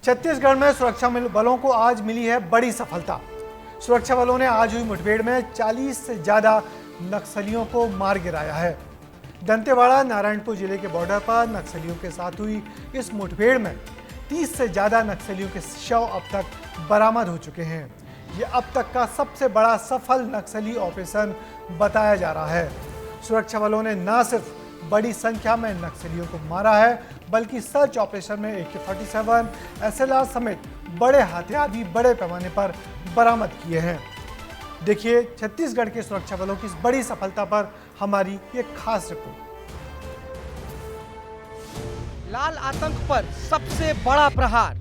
छत्तीसगढ़ में सुरक्षा बलों को आज मिली है बड़ी सफलता। सुरक्षा बलों ने आज हुई मुठभेड़ में 40 से ज्यादा नक्सलियों को मार गिराया है। दंतेवाड़ा नारायणपुर जिले के बॉर्डर पर नक्सलियों के साथ हुई इस मुठभेड़ में 30 से ज्यादा नक्सलियों के शव अब तक बरामद हो चुके हैं। ये अब तक का सबसे बड़ा सफल नक्सली ऑपरेशन बताया जा रहा है। सुरक्षा बलों ने न सिर्फ बड़ी संख्या में नक्सलियों को मारा है, बल्कि सर्च ऑपरेशन में AK-47, SLR समेत बड़े हथियार भी बड़े पैमाने पर बरामद किए हैं। देखिए छत्तीसगढ़ के सुरक्षा बलों की इस बड़ी सफलता पर हमारी ये खास रिपोर्ट। लाल आतंक पर सबसे बड़ा प्रहार।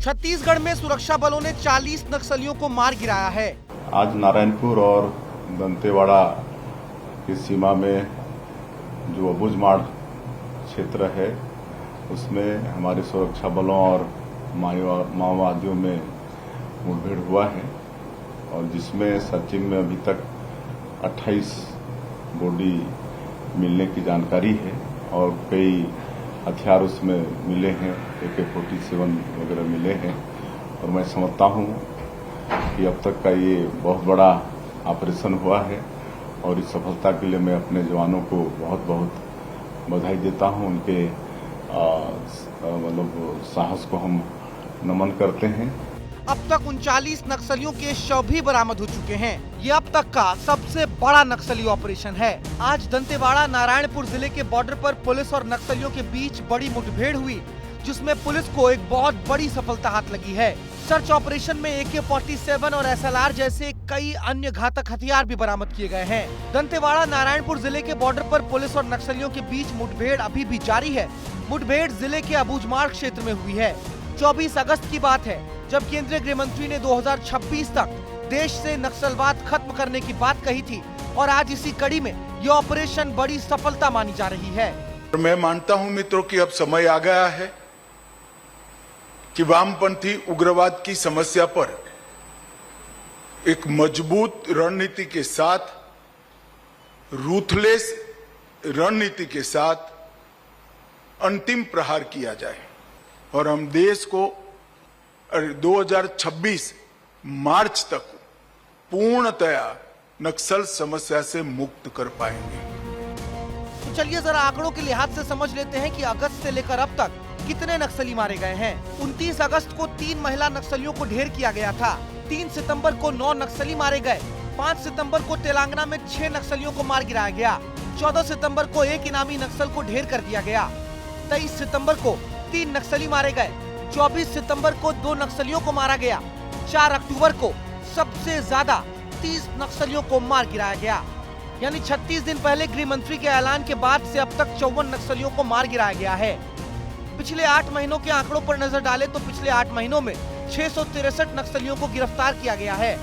छत्तीसगढ़ में सुरक्षा बलों ने 40 नक्सलियों को मार गिराया है। आज नारायणपुर और दंतेवाड़ा की सीमा में जो अबूझमाड़ क्षेत्र है, उसमें हमारे सुरक्षा बलों और माओवादियों में मुठभेड़ हुआ है और जिसमें सर्चिंग में अभी तक 28 बॉडी मिलने की जानकारी है और कई हथियार उसमें मिले हैं, AK-47 वगैरह मिले हैं। और मैं समझता हूं कि अब तक का ये बहुत बड़ा ऑपरेशन हुआ है और इस सफलता के लिए मैं अपने जवानों को बहुत बहुत बधाई देता हूं। उनके मतलब साहस को हम नमन करते हैं। अब तक 39 नक्सलियों के शव भी बरामद हो चुके हैं। ये अब तक का सबसे बड़ा नक्सली ऑपरेशन है। आज दंतेवाड़ा नारायणपुर जिले के बॉर्डर पर पुलिस और नक्सलियों के बीच बड़ी मुठभेड़ हुई, जिसमें पुलिस को एक बहुत बड़ी सफलता हाथ लगी है। सर्च ऑपरेशन में AK-47 और SLR जैसे कई अन्य घातक हथियार भी बरामद किए गए हैं। दंतेवाड़ा नारायणपुर जिले के बॉर्डर पर पुलिस और नक्सलियों के बीच मुठभेड़ अभी भी जारी है। मुठभेड़ जिले के अबूझमाड़ क्षेत्र में हुई है। 24 अगस्त की बात है, जब केंद्रीय गृह मंत्री ने 2026 तक देश से नक्सलवाद खत्म करने की बात कही थी और आज इसी कड़ी में ये ऑपरेशन बड़ी सफलता मानी जा रही है। मैं मानता हूं मित्रों कि अब समय आ गया है कि वामपंथी उग्रवाद की समस्या पर एक मजबूत रणनीति के साथ, रूथलेस रणनीति के साथ अंतिम प्रहार किया जाए और हम देश को 2026 मार्च तक पूर्णतया नक्सल समस्या से मुक्त कर पाएंगे। तो चलिए जरा आंकड़ों के लिहाज से समझ लेते हैं कि अगस्त से लेकर अब तक कितने नक्सली मारे गए हैं। 29 अगस्त को 3 महिला नक्सलियों को ढेर किया गया था। 3 सितंबर को 9 नक्सली मारे गए। 5 सितंबर को तेलंगाना में 6 नक्सलियों को मार गिराया गया। 14 सितंबर को एक इनामी नक्सल को ढेर कर दिया गया। 23 सितंबर को 3 नक्सली मारे गए। 24 सितंबर को 2 नक्सलियों को मारा गया। 4 अक्टूबर को सबसे ज्यादा 30 नक्सलियों को मार गिराया गया। यानी 36 दिन पहले गृह मंत्री के ऐलान के बाद से अब तक 54 नक्सलियों को मार गिराया गया है। पिछले 8 महीनों के आंकड़ों पर नजर डालें तो पिछले 8 महीनों में 663 नक्सलियों को गिरफ्तार किया गया है।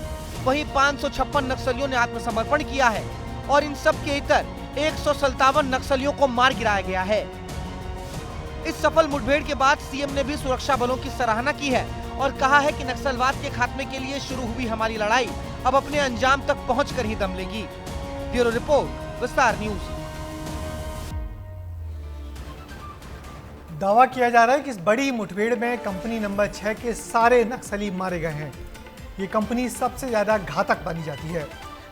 वहीं 556 नक्सलियों ने आत्मसमर्पण किया है और इन सब के इतर 157 नक्सलियों को मार गिराया गया है। इस सफल मुठभेड़ के बाद सीएम ने भी सुरक्षा बलों की सराहना की है और कहा है कि नक्सलवाद के खात्मे के लिए शुरू हुई हमारी लड़ाई अब अपने अंजाम तक पहुंचकर ही दम लेगी। ब्यूरो रिपोर्ट, विस्तार न्यूज। दावा किया जा रहा है कि इस बड़ी मुठभेड़ में कंपनी नंबर 6 के सारे नक्सली मारे गए हैं। ये कंपनी सबसे ज्यादा घातक मानी जाती है।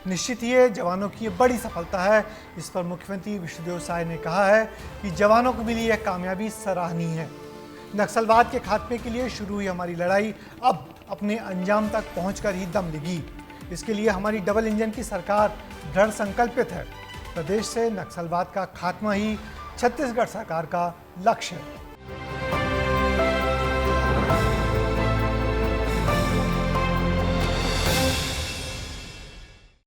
निश्चित ही जवानों की ये बड़ी सफलता है। इस पर मुख्यमंत्री विष्णुदेव साय ने कहा है कि जवानों को मिली यह कामयाबी सराहनीय है। नक्सलवाद के खात्मे के लिए शुरू हुई हमारी लड़ाई अब अपने अंजाम तक पहुंचकर ही दम लेगी। इसके लिए हमारी डबल इंजन की सरकार दृढ़ संकल्पित है। प्रदेश से नक्सलवाद का खात्मा ही छत्तीसगढ़ सरकार का लक्ष्य है।